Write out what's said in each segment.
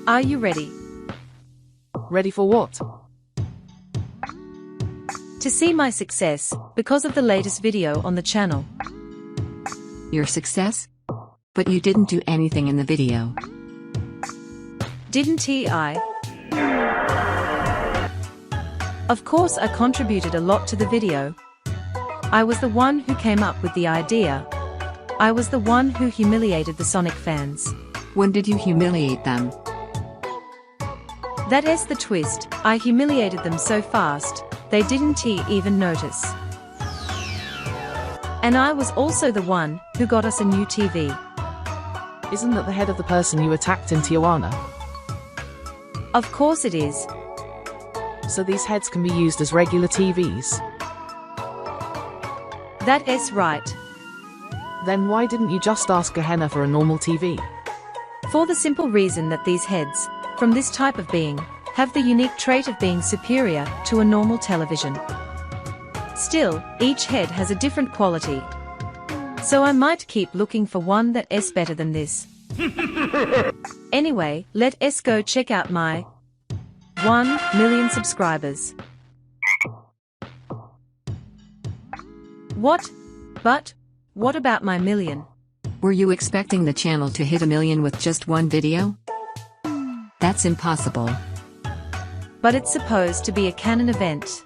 Are you ready? Ready for what? To see my success, because of the latest video on the channel. Your success? But you didn't do anything in the video. Didn't I? Of course I contributed a lot to the video. I was the one who came up with the idea. I was the one who humiliated the Sonic fans. When did you humiliate them? That's the twist. I humiliated them so fast, they didn't even notice. And I was also the one who got us a new TV. Isn't that the head of the person you attacked in Tijuana? Of course it is. So these heads can be used as regular TVs? That's right. Then why didn't you just ask Gehenna for a normal TV? For the simple reason that these heads, from this type of being, have the unique trait of being superior to a normal television. Still, each head has a different quality. So I might keep looking for one that's better than this. Anyway, let's go check out my 1 million subscribers. What? But what about my million? Were you expecting the channel to hit 1 million with just one video? That's impossible. But it's supposed to be a canon event.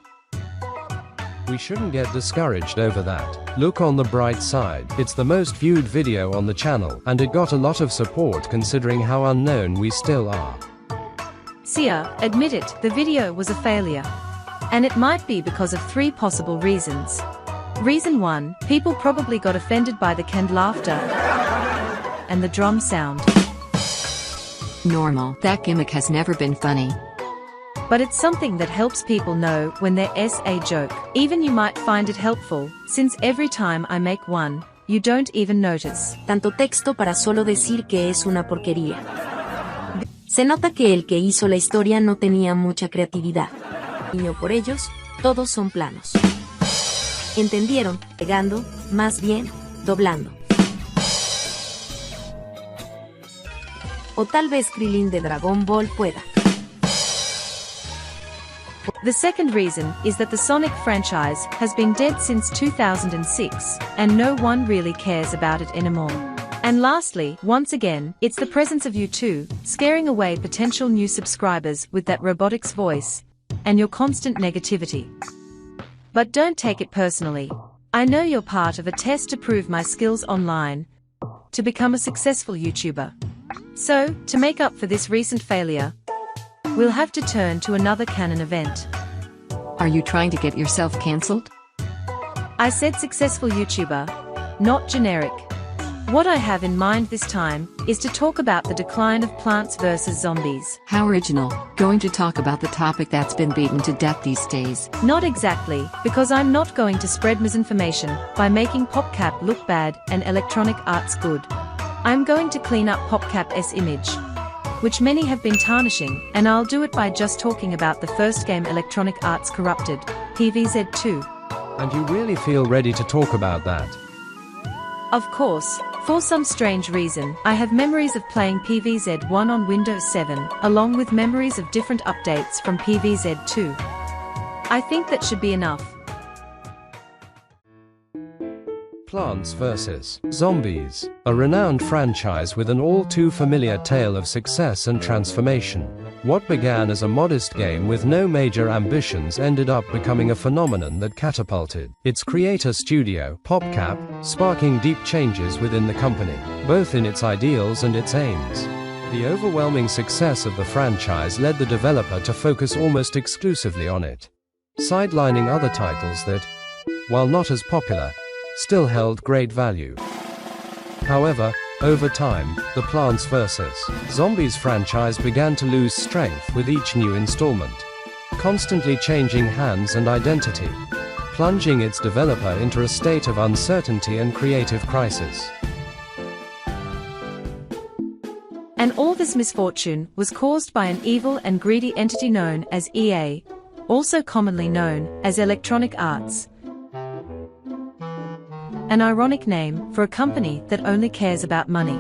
We shouldn't get discouraged over that. Look on the bright side, it's the most viewed video on the channel, and it got a lot of support considering how unknown we still are. Sia, admit it, the video was a failure. And it might be because of 3 possible reasons. Reason 1, people probably got offended by the canned laughter and the drum sound. Normal. That gimmick has never been funny. But it's something that helps people know when there's a joke. Even you might find it helpful, since every time I make one, you don't even notice. Tanto texto para solo decir que es una porquería. Se nota que el que hizo la historia no tenía mucha creatividad. Por ellos, todos son planos. ¿Entendieron? Pegando, más bien, doblando. O tal vez Krillin de Dragon Ball pueda. The second reason is that the Sonic franchise has been dead since 2006, and no one really cares about it anymore. And lastly, once again, it's the presence of you two, scaring away potential new subscribers with that robotics voice, and your constant negativity. But don't take it personally. I know you're part of a test to prove my skills online, to become a successful YouTuber. So, to make up for this recent failure, we'll have to turn to another canon event. Are you trying to get yourself cancelled? I said successful YouTuber, not generic. What I have in mind this time is to talk about the decline of plants versus zombies. How original, going to talk about the topic that's been beaten to death these days. Not exactly, because I'm not going to spread misinformation by making PopCap look bad and Electronic Arts good. I'm going to clean up PopCap's image, which many have been tarnishing, and I'll do it by just talking about the first game Electronic Arts corrupted, PVZ2. And you really feel ready to talk about that? Of course. For some strange reason, I have memories of playing PVZ1 on Windows 7, along with memories of different updates from PVZ2. I think that should be enough. Plants vs. Zombies, a renowned franchise with an all-too-familiar tale of success and transformation. What began as a modest game with no major ambitions ended up becoming a phenomenon that catapulted its creator studio, PopCap, sparking deep changes within the company, both in its ideals and its aims. The overwhelming success of the franchise led the developer to focus almost exclusively on it, sidelining other titles that, while not as popular, still held great value. However, over time, the Plants vs. Zombies franchise began to lose strength with each new installment, constantly changing hands and identity, plunging its developer into a state of uncertainty and creative crisis. And all this misfortune was caused by an evil and greedy entity known as EA, also commonly known as Electronic Arts. An ironic name for a company that only cares about money.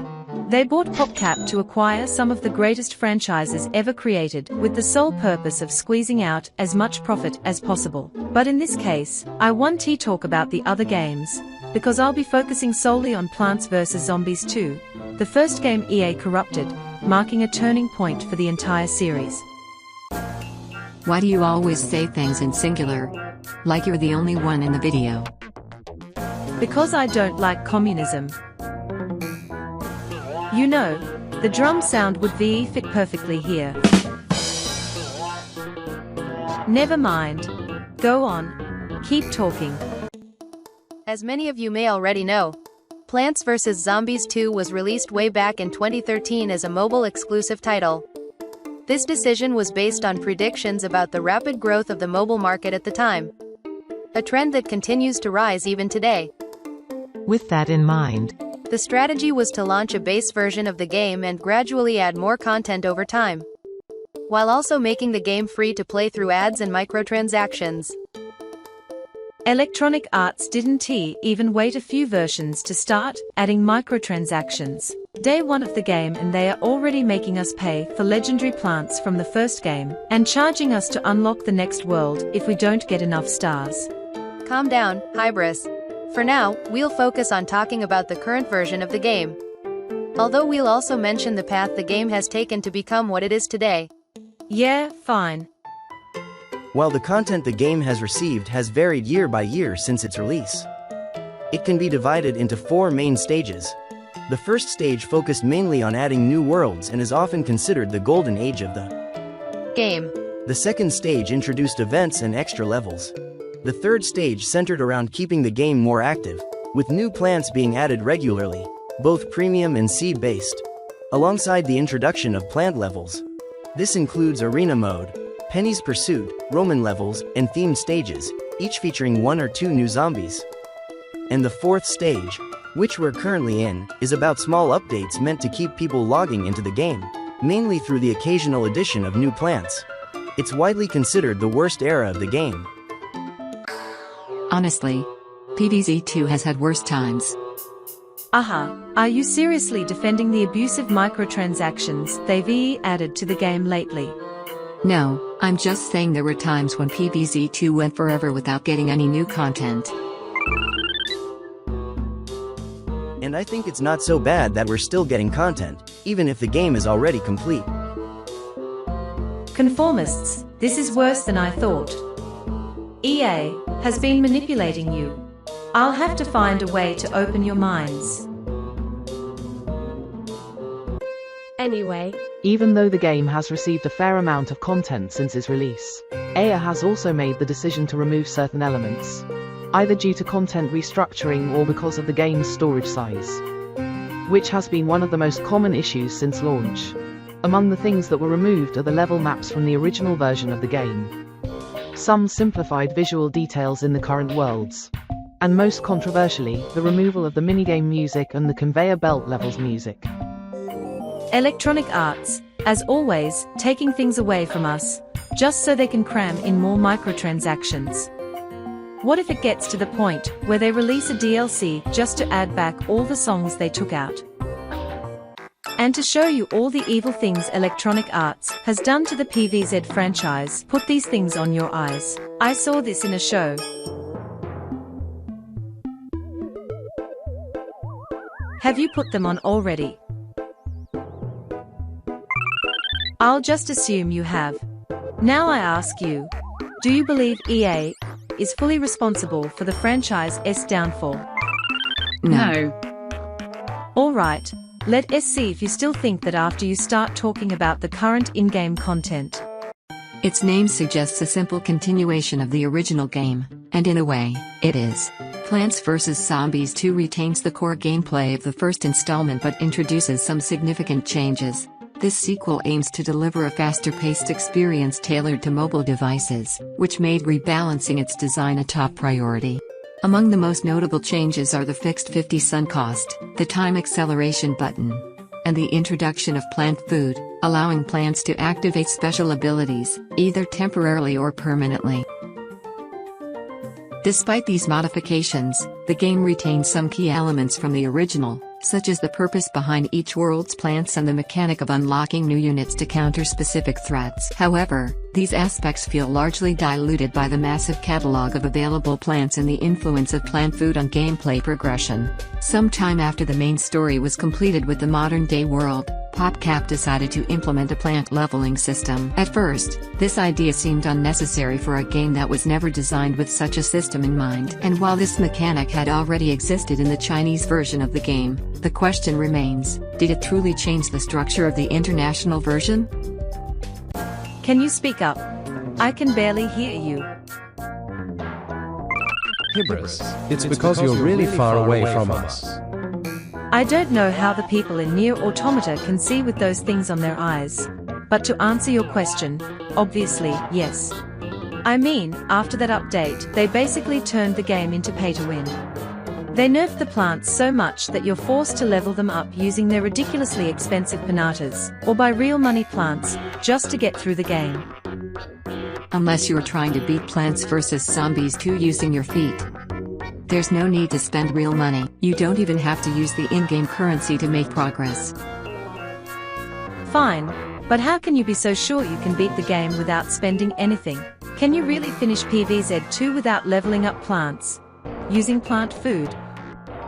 They bought PopCap to acquire some of the greatest franchises ever created, with the sole purpose of squeezing out as much profit as possible. But in this case, I want to talk about the other games, because I'll be focusing solely on Plants vs. Zombies 2, the first game EA corrupted, marking a turning point for the entire series. Why do you always say things in singular? Like you're the only one in the video. Because I don't like communism. You know, the drum sound would fit perfectly here. Never mind. Go on. Keep talking. As many of you may already know, Plants vs. Zombies 2 was released way back in 2013 as a mobile-exclusive title. This decision was based on predictions about the rapid growth of the mobile market at the time, a trend that continues to rise even today. With that in mind, the strategy was to launch a base version of the game and gradually add more content over time, while also making the game free to play through ads and microtransactions. Electronic Arts didn't even wait a few versions to start adding microtransactions. Day one of the game and they are already making us pay for legendary plants from the first game, and charging us to unlock the next world if we don't get enough stars. Calm down, Hybris. For now, we'll focus on talking about the current version of the game. Although we'll also mention the path the game has taken to become what it is today. Yeah, fine. While the content the game has received has varied year by year since its release, it can be divided into 4 main stages. The first stage focused mainly on adding new worlds and is often considered the golden age of the game. The second stage introduced events and extra levels. The third stage centered around keeping the game more active, with new plants being added regularly, both premium and seed-based, alongside the introduction of plant levels. This includes Arena Mode, Penny's Pursuit, Roman levels, and themed stages, each featuring 1 or 2 new zombies. And the fourth stage, which we're currently in, is about small updates meant to keep people logging into the game, mainly through the occasional addition of new plants. It's widely considered the worst era of the game. Honestly, PvZ2 has had worse times. Are you seriously defending the abusive microtransactions they've added to the game lately? No, I'm just saying there were times when PvZ2 went forever without getting any new content. And I think it's not so bad that we're still getting content, even if the game is already complete. Conformists, this is worse than I thought. EA has been manipulating you. I'll have to find a way to open your minds. Anyway, even though the game has received a fair amount of content since its release, EA has also made the decision to remove certain elements, either due to content restructuring or because of the game's storage size, which has been one of the most common issues since launch. Among the things that were removed are the level maps from the original version of the game, some simplified visual details in the current worlds, and most controversially, the removal of the minigame music and the conveyor belt levels music. Electronic Arts, as always, taking things away from us, just so they can cram in more microtransactions. What if it gets to the point where they release a DLC just to add back all the songs they took out? And to show you all the evil things Electronic Arts has done to the PvZ franchise, put these things on your eyes. I saw this in a show. Have you put them on already? I'll just assume you have. Now I ask you, do you believe EA is fully responsible for the franchise's downfall? No. Alright, let us see if you still think that after you start talking about the current in-game content. Its name suggests a simple continuation of the original game, and in a way, it is. Plants vs. Zombies 2 retains the core gameplay of the first installment but introduces some significant changes. This sequel aims to deliver a faster-paced experience tailored to mobile devices, which made rebalancing its design a top priority. Among the most notable changes are the fixed 50 sun cost, the time acceleration button, and the introduction of plant food, allowing plants to activate special abilities, either temporarily or permanently. Despite these modifications, the game retains some key elements from the original, such as the purpose behind each world's plants and the mechanic of unlocking new units to counter specific threats. However, these aspects feel largely diluted by the massive catalog of available plants and the influence of plant food on gameplay progression. Sometime after the main story was completed with the modern-day world, PopCap decided to implement a plant leveling system. At first, this idea seemed unnecessary for a game that was never designed with such a system in mind. And while this mechanic had already existed in the Chinese version of the game, the question remains, did it truly change the structure of the international version? Can you speak up? I can barely hear you. Hybris, it's because you're really far away from us. I don't know how the people in Nier Automata can see with those things on their eyes. But to answer your question, obviously, yes. I mean, after that update, they basically turned the game into pay-to-win. They nerfed the plants so much that you're forced to level them up using their ridiculously expensive pinatas, or buy real money plants, just to get through the game. Unless you're trying to beat Plants vs. Zombies 2 using your feet. There's no need to spend real money. You don't even have to use the in-game currency to make progress. Fine, but how can you be so sure you can beat the game without spending anything? Can you really finish PvZ2 without leveling up plants? Using plant food?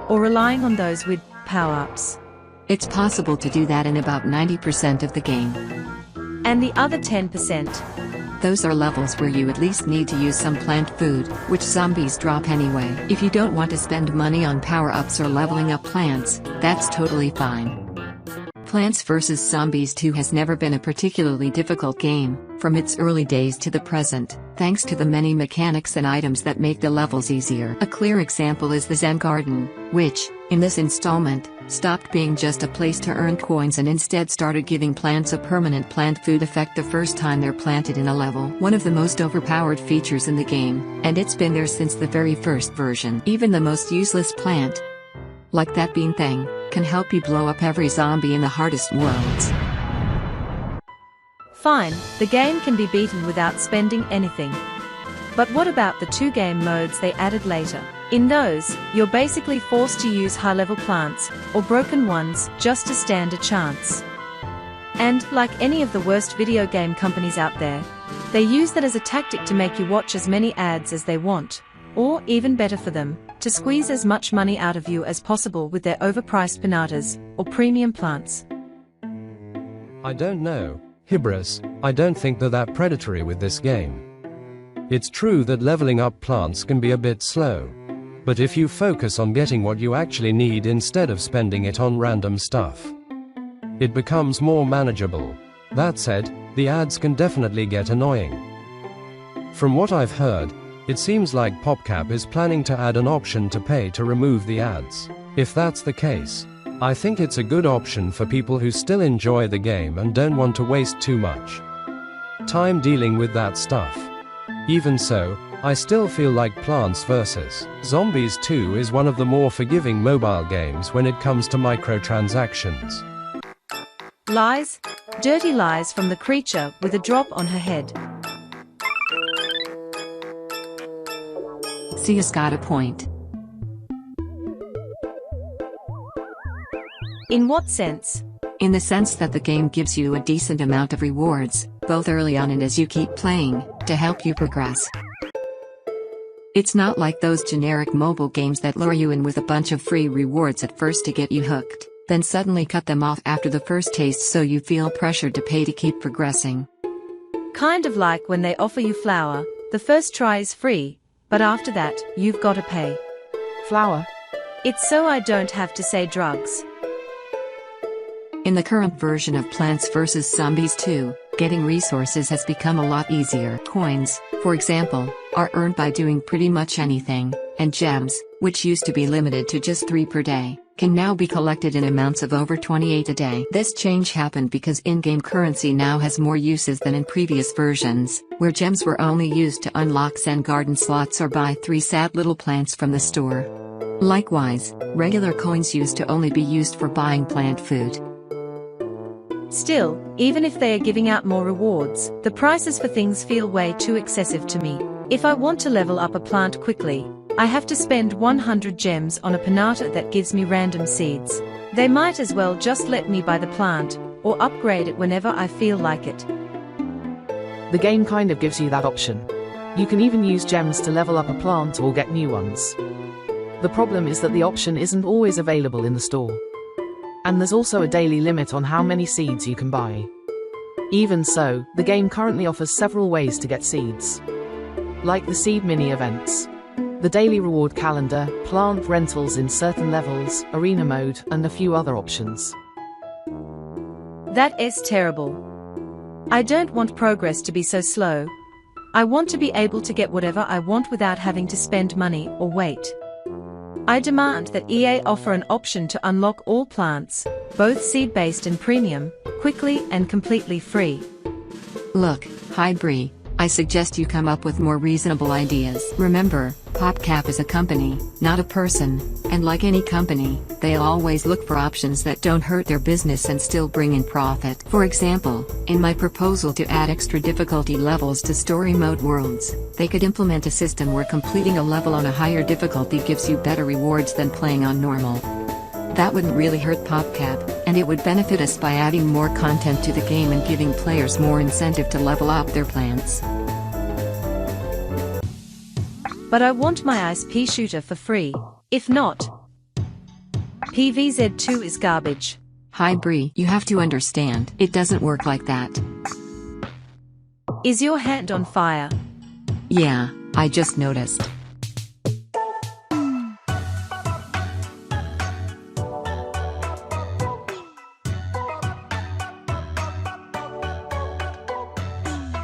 Or relying on those with power-ups? It's possible to do that in about 90% of the game. And the other 10%? Those are levels where you at least need to use some plant food, which zombies drop anyway. If you don't want to spend money on power-ups or leveling up plants, that's totally fine. Plants vs. Zombies 2 has never been a particularly difficult game, from its early days to the present, thanks to the many mechanics and items that make the levels easier. A clear example is the Zen Garden, which, in this installment, stopped being just a place to earn coins and instead started giving plants a permanent plant food effect the first time they're planted in a level. One of the most overpowered features in the game, and it's been there since the very first version. Even the most useless plant, like that bean thing, can help you blow up every zombie in the hardest worlds. Fine, the game can be beaten without spending anything. But what about the 2 game modes they added later? In those, you're basically forced to use high-level plants, or broken ones, just to stand a chance. And, like any of the worst video game companies out there, they use that as a tactic to make you watch as many ads as they want, or, even better for them, to squeeze as much money out of you as possible with their overpriced pinatas, or premium plants. I don't know, Hybris, I don't think they're that predatory with this game. It's true that leveling up plants can be a bit slow. But if you focus on getting what you actually need instead of spending it on random stuff, it becomes more manageable. That said, the ads can definitely get annoying. From what I've heard, it seems like PopCap is planning to add an option to pay to remove the ads. If that's the case, I think it's a good option for people who still enjoy the game and don't want to waste too much time dealing with that stuff. Even so, I still feel like Plants vs. Zombies 2 is one of the more forgiving mobile games when it comes to microtransactions. Lies? Dirty lies from the creature with a drop on her head. Sia's got a point. In what sense? In the sense that the game gives you a decent amount of rewards, both early on and as you keep playing, to help you progress. It's not like those generic mobile games that lure you in with a bunch of free rewards at first to get you hooked, then suddenly cut them off after the first taste so you feel pressured to pay to keep progressing. Kind of like when they offer you flour, the first try is free, but after that, you've got to pay. Flour? It's so I don't have to say drugs. In the current version of Plants vs. Zombies 2, getting resources has become a lot easier. Coins, for example, are earned by doing pretty much anything, and gems, which used to be limited to just 3 per day, can now be collected in amounts of over 28 a day. This change happened because in-game currency now has more uses than in previous versions, where gems were only used to unlock Zen Garden slots or buy 3 sad little plants from the store. Likewise, regular coins used to only be used for buying plant food. Still, even if they are giving out more rewards, the prices for things feel way too excessive to me. If I want to level up a plant quickly, I have to spend 100 gems on a pinata that gives me random seeds. They might as well just let me buy the plant, or upgrade it whenever I feel like it. The game kind of gives you that option. You can even use gems to level up a plant or get new ones. The problem is that the option isn't always available in the store. And there's also a daily limit on how many seeds you can buy. Even so, the game currently offers several ways to get seeds. Like the seed mini events, the daily reward calendar, plant rentals in certain levels, arena mode, and a few other options. That is terrible. I don't want progress to be so slow. I want to be able to get whatever I want without having to spend money or wait. I demand that EA offer an option to unlock all plants, both seed-based and premium, quickly and completely free. Look, Hybrid, I suggest you come up with more reasonable ideas. Remember, PopCap is a company, not a person, and like any company, they'll always look for options that don't hurt their business and still bring in profit. For example, in my proposal to add extra difficulty levels to story mode worlds, they could implement a system where completing a level on a higher difficulty gives you better rewards than playing on normal. That wouldn't really hurt PopCap, and it would benefit us by adding more content to the game and giving players more incentive to level up their plants. But I want my Ice Pea Shooter for free. If not, PVZ2 is garbage. Hybrid, you have to understand, it doesn't work like that. Is your hand on fire? Yeah, I just noticed.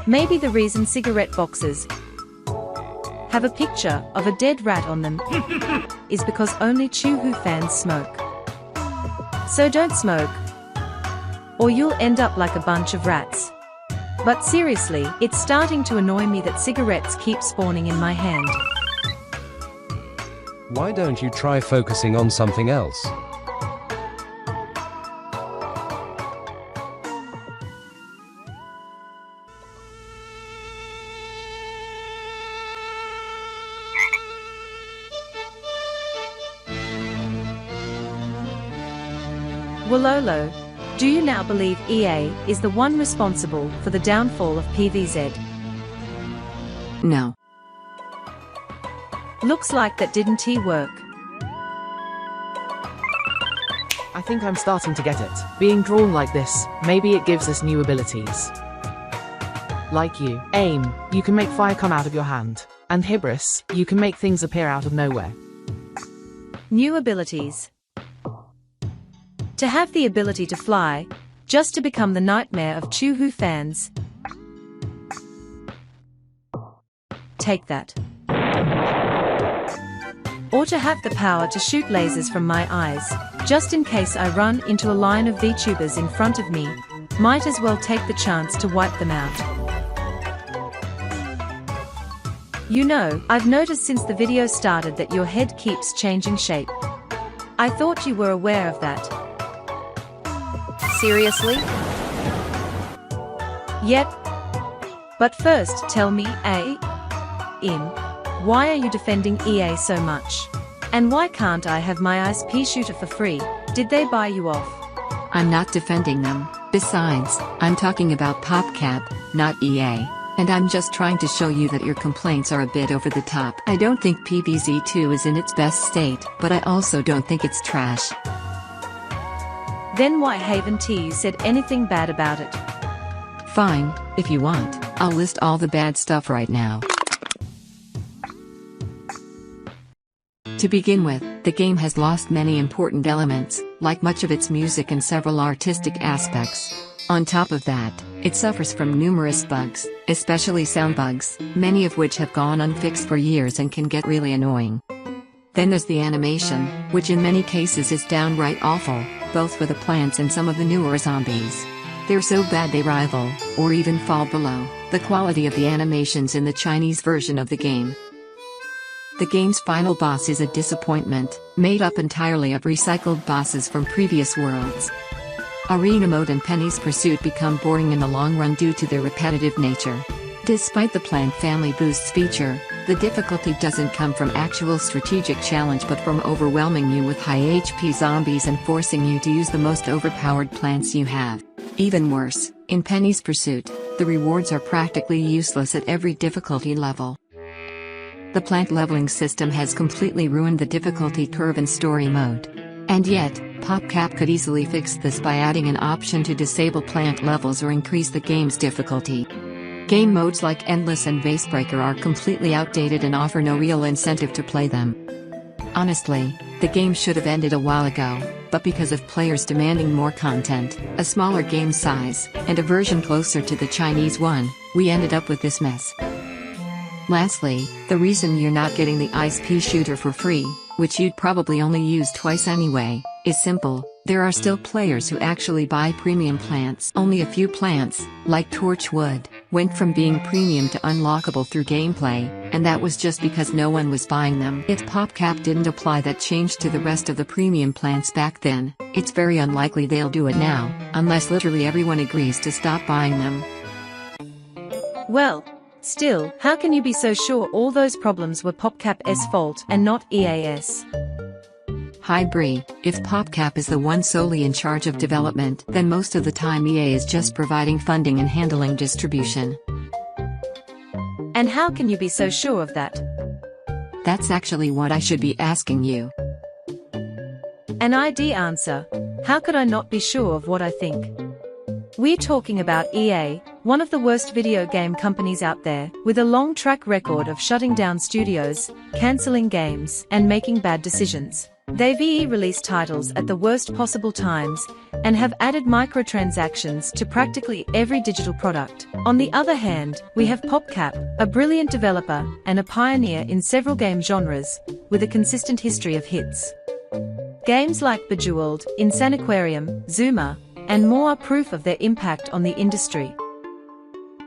Maybe the reason cigarette boxes have a picture of a dead rat on them is because only Chew-Who fans smoke. So don't smoke, or you'll end up like a bunch of rats. But seriously, it's starting to annoy me that cigarettes keep spawning in my hand. Why don't you try focusing on something else? Wololo, do you now believe EA is the one responsible for the downfall of PVZ? No. Looks like that didn't work. I think I'm starting to get it. Being drawn like this, maybe it gives us new abilities. Like you, Aim, you can make fire come out of your hand. And Hybris, you can make things appear out of nowhere. New abilities. To have the ability to fly, just to become the nightmare of Chew-Who fans. Take that. Or to have the power to shoot lasers from my eyes, just in case I run into a line of VTubers in front of me, might as well take the chance to wipe them out. You know, I've noticed since the video started that your head keeps changing shape. I thought you were aware of that. Seriously? Yep. But first, tell me, why are you defending EA so much? And why can't I have my Ice Pea Shooter for free? Did they buy you off? I'm not defending them. Besides, I'm talking about PopCap, not EA. And I'm just trying to show you that your complaints are a bit over the top. I don't think PVZ2 is in its best state, but I also don't think it's trash. Then why haven't you said anything bad about it? Fine, if you want, I'll list all the bad stuff right now. To begin with, the game has lost many important elements, like much of its music and several artistic aspects. On top of that, it suffers from numerous bugs, especially sound bugs, many of which have gone unfixed for years and can get really annoying. Then there's the animation, which in many cases is downright awful, both for the plants and some of the newer zombies. They're so bad they rival, or even fall below, the quality of the animations in the Chinese version of the game. The game's final boss is a disappointment, made up entirely of recycled bosses from previous worlds. Arena mode and Penny's Pursuit become boring in the long run due to their repetitive nature. Despite the Plant Family Boosts feature, The difficulty doesn't come from actual strategic challenge but from overwhelming you with high HP zombies and forcing you to use the most overpowered plants you have. Even worse, in Penny's Pursuit, the rewards are practically useless at every difficulty level. The plant leveling system has completely ruined the difficulty curve in story mode. And yet, PopCap could easily fix this by adding an option to disable plant levels or increase the game's difficulty. Game modes like Endless and Vasebreaker are completely outdated and offer no real incentive to play them. Honestly, the game should have ended a while ago, but because of players demanding more content, a smaller game size, and a version closer to the Chinese one, we ended up with this mess. Lastly, the reason you're not getting the Ice Pea Shooter for free, which you'd probably only use twice anyway, is simple. There are still players who actually buy premium plants. Only a few plants, like Torchwood, went from being premium to unlockable through gameplay, and that was just because no one was buying them. If PopCap didn't apply that change to the rest of the premium plants back then, it's very unlikely they'll do it now, unless literally everyone agrees to stop buying them. Well, still, how can you be so sure all those problems were PopCap's fault and not EA's? Hi Bree, if PopCap is the one solely in charge of development, then most of the time EA is just providing funding and handling distribution. And how can you be so sure of that? That's actually what I should be asking you. An ID answer. How could I not be sure of what I think? We're talking about EA, one of the worst video game companies out there, with a long track record of shutting down studios, cancelling games, and making bad decisions. They've released titles at the worst possible times, and have added microtransactions to practically every digital product. On the other hand, we have PopCap, a brilliant developer, and a pioneer in several game genres, with a consistent history of hits. Games like Bejeweled, Insaniquarium, Zuma, and more are proof of their impact on the industry.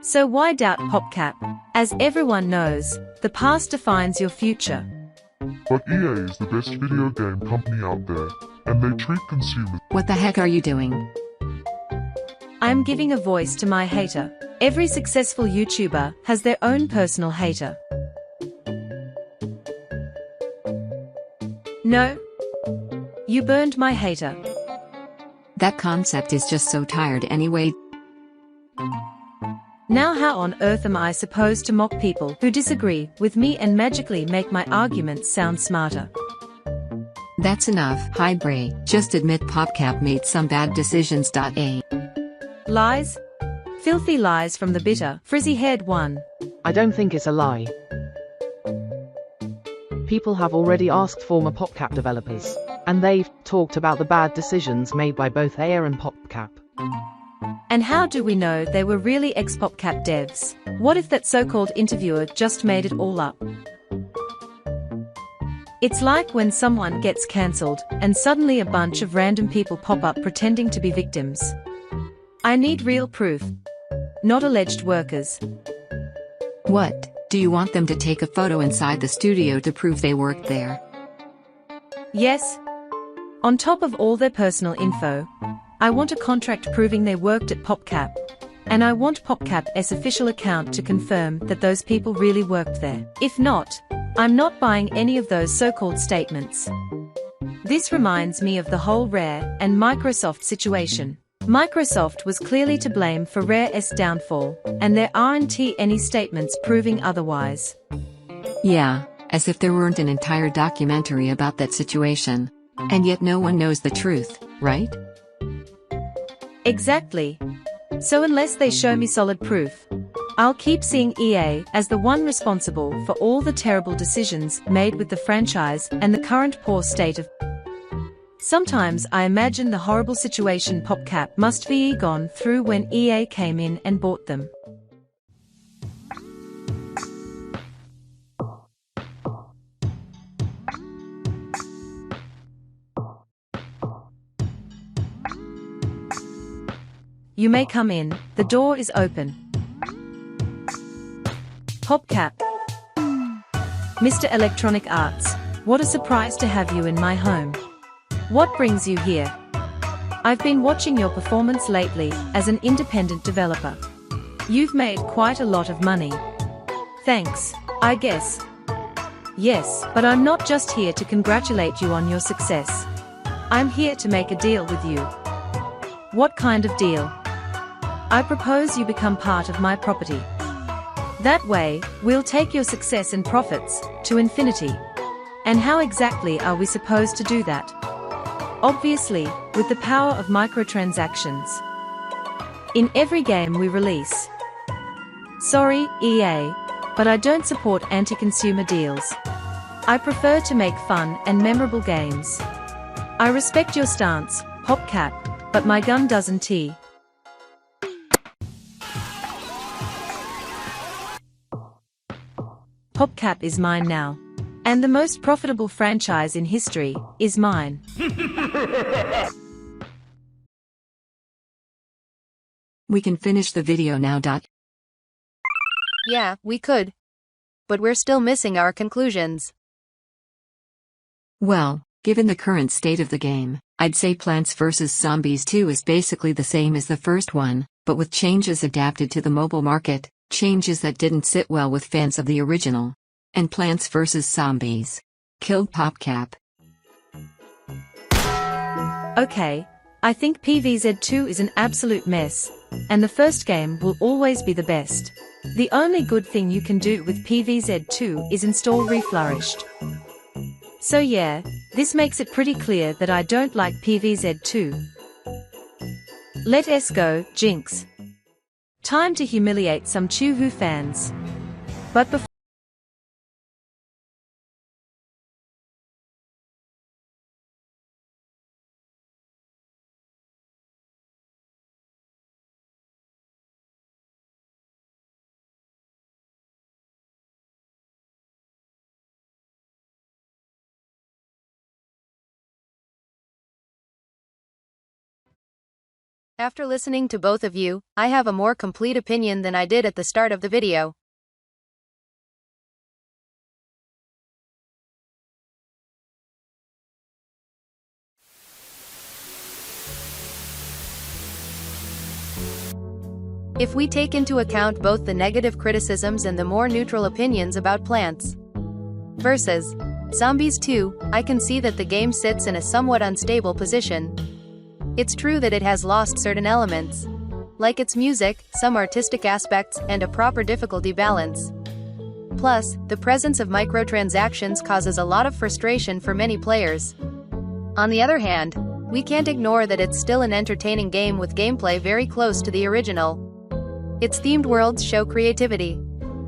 So why doubt PopCap? As everyone knows, the past defines your future. But EA is the best video game company out there, and they treat consumers. What the heck are you doing? I'm giving a voice to my hater. Every successful YouTuber has their own personal hater. No. You burned my hater. That concept is just so tired anyway. Now how on earth am I supposed to mock people who disagree with me and magically make my arguments sound smarter? That's enough. Hi Bray, just admit PopCap made some bad decisions. Lies? Filthy lies from the bitter, frizzy-haired one. I don't think it's a lie. People have already asked former PopCap developers, and they've talked about the bad decisions made by both EA and PopCap. And how do we know they were really ex-PopCap devs? What if that so-called interviewer just made it all up? It's like when someone gets cancelled, and suddenly a bunch of random people pop up pretending to be victims. I need real proof. Not alleged workers. What, do you want them to take a photo inside the studio to prove they worked there? Yes. On top of all their personal info, I want a contract proving they worked at PopCap. And I want PopCap's official account to confirm that those people really worked there. If not, I'm not buying any of those so-called statements. This reminds me of the whole Rare and Microsoft situation. Microsoft was clearly to blame for Rare's downfall, and there aren't any statements proving otherwise. Yeah, as if there weren't an entire documentary about that situation. And yet no one knows the truth, right? Exactly. So unless they show me solid proof, I'll keep seeing EA as the one responsible for all the terrible decisions made with the franchise and the current poor state of. Sometimes I imagine the horrible situation PopCap must be gone through when EA came in and bought them. You may come in, the door is open. PopCap. Mr. Electronic Arts, what a surprise to have you in my home. What brings you here? I've been watching your performance lately as an independent developer. You've made quite a lot of money. Thanks, I guess. Yes, but I'm not just here to congratulate you on your success. I'm here to make a deal with you. What kind of deal? I propose you become part of my property. That way, we'll take your success and profits to infinity. And how exactly are we supposed to do that? Obviously, with the power of microtransactions. In every game we release. Sorry, EA, but I don't support anti-consumer deals. I prefer to make fun and memorable games. I respect your stance, PopCap, but my gun doesn't. PopCap is mine now. And the most profitable franchise in history is mine. We can finish the video now. Yeah, we could. But we're still missing our conclusions. Well, given the current state of the game, I'd say Plants vs. Zombies 2 is basically the same as the first one, but with changes adapted to the mobile market, changes that didn't sit well with fans of the original. And Plants vs. Zombies killed PopCap. Okay, I think PVZ2 is an absolute mess, and the first game will always be the best. The only good thing you can do with PVZ2 is install Reflourished. So yeah, this makes it pretty clear that I don't like PVZ2. Let us go, Jinx. Time to humiliate some Choohoo fans. But before After listening to both of you, I have a more complete opinion than I did at the start of the video. If we take into account both the negative criticisms and the more neutral opinions about Plants vs. Zombies 2, I can see that the game sits in a somewhat unstable position. It's true that it has lost certain elements, like its music, some artistic aspects, and a proper difficulty balance. Plus, the presence of microtransactions causes a lot of frustration for many players. On the other hand, we can't ignore that it's still an entertaining game with gameplay very close to the original. Its themed worlds show creativity.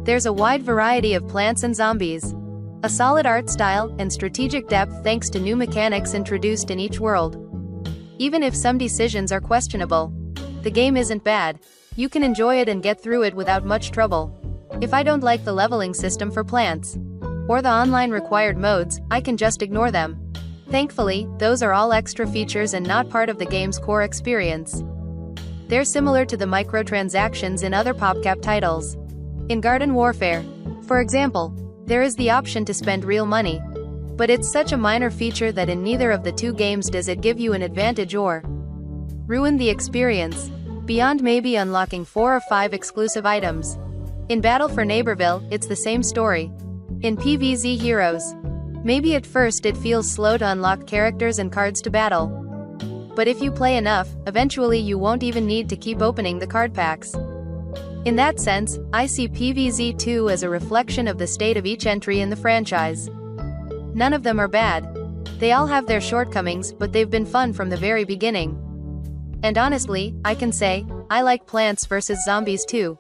There's a wide variety of plants and zombies, a solid art style, and strategic depth thanks to new mechanics introduced in each world. Even if some decisions are questionable, the game isn't bad. You can enjoy it and get through it without much trouble. If I don't like the leveling system for plants, or the online required modes, I can just ignore them. Thankfully, those are all extra features and not part of the game's core experience. They're similar to the microtransactions in other PopCap titles. In Garden Warfare, for example, there is the option to spend real money. But it's such a minor feature that in neither of the two games does it give you an advantage or ruin the experience, beyond maybe unlocking 4 or 5 exclusive items. In Battle for Neighborville, it's the same story. In PvZ Heroes, maybe at first it feels slow to unlock characters and cards to battle. But if you play enough, eventually you won't even need to keep opening the card packs. In that sense, I see PvZ 2 as a reflection of the state of each entry in the franchise. None of them are bad. They all have their shortcomings, but they've been fun from the very beginning. And honestly, I can say, I like Plants vs. Zombies too.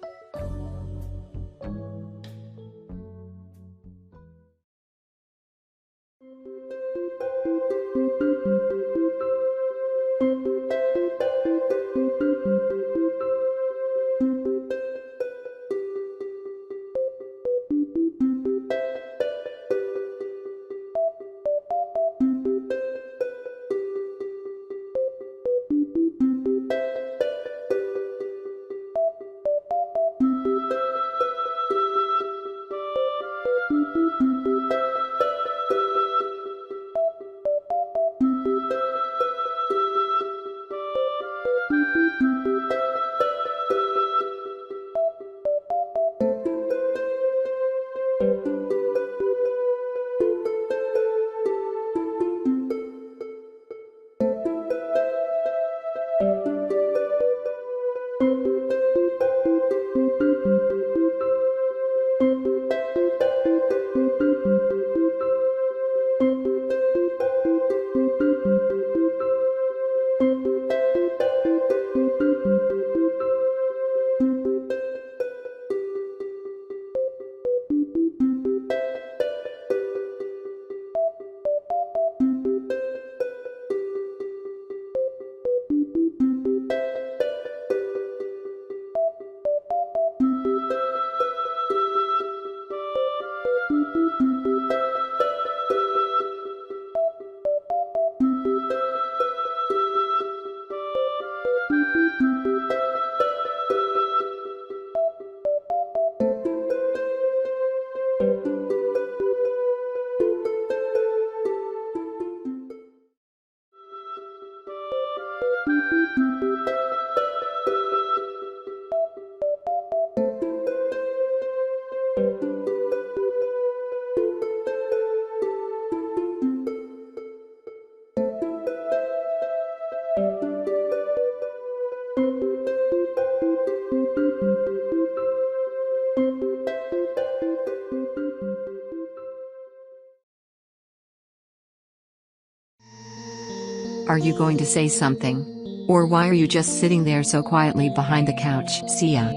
Are you going to say something? Or why are you just sitting there so quietly behind the couch, Sia?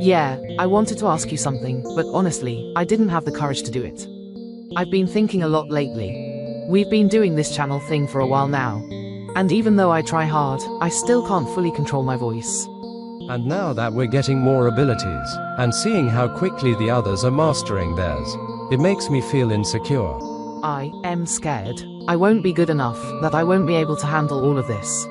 Yeah, I wanted to ask you something, but honestly, I didn't have the courage to do it. I've been thinking a lot lately. We've been doing this channel thing for a while now. And even though I try hard, I still can't fully control my voice. And now that we're getting more abilities, and seeing how quickly the others are mastering theirs, it makes me feel insecure. I am scared. I won't be good enough, that I won't be able to handle all of this.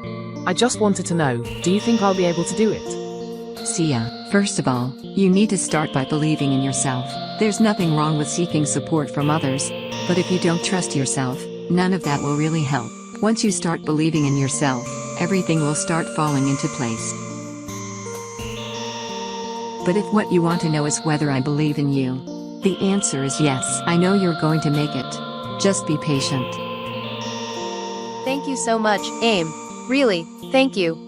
I just wanted to know, do you think I'll be able to do it? Sia, first of all, you need to start by believing in yourself. There's nothing wrong with seeking support from others, but if you don't trust yourself, none of that will really help. Once you start believing in yourself, everything will start falling into place. But if what you want to know is whether I believe in you, the answer is yes. I know you're going to make it. Just be patient. Thank you so much, AIM. Really, thank you.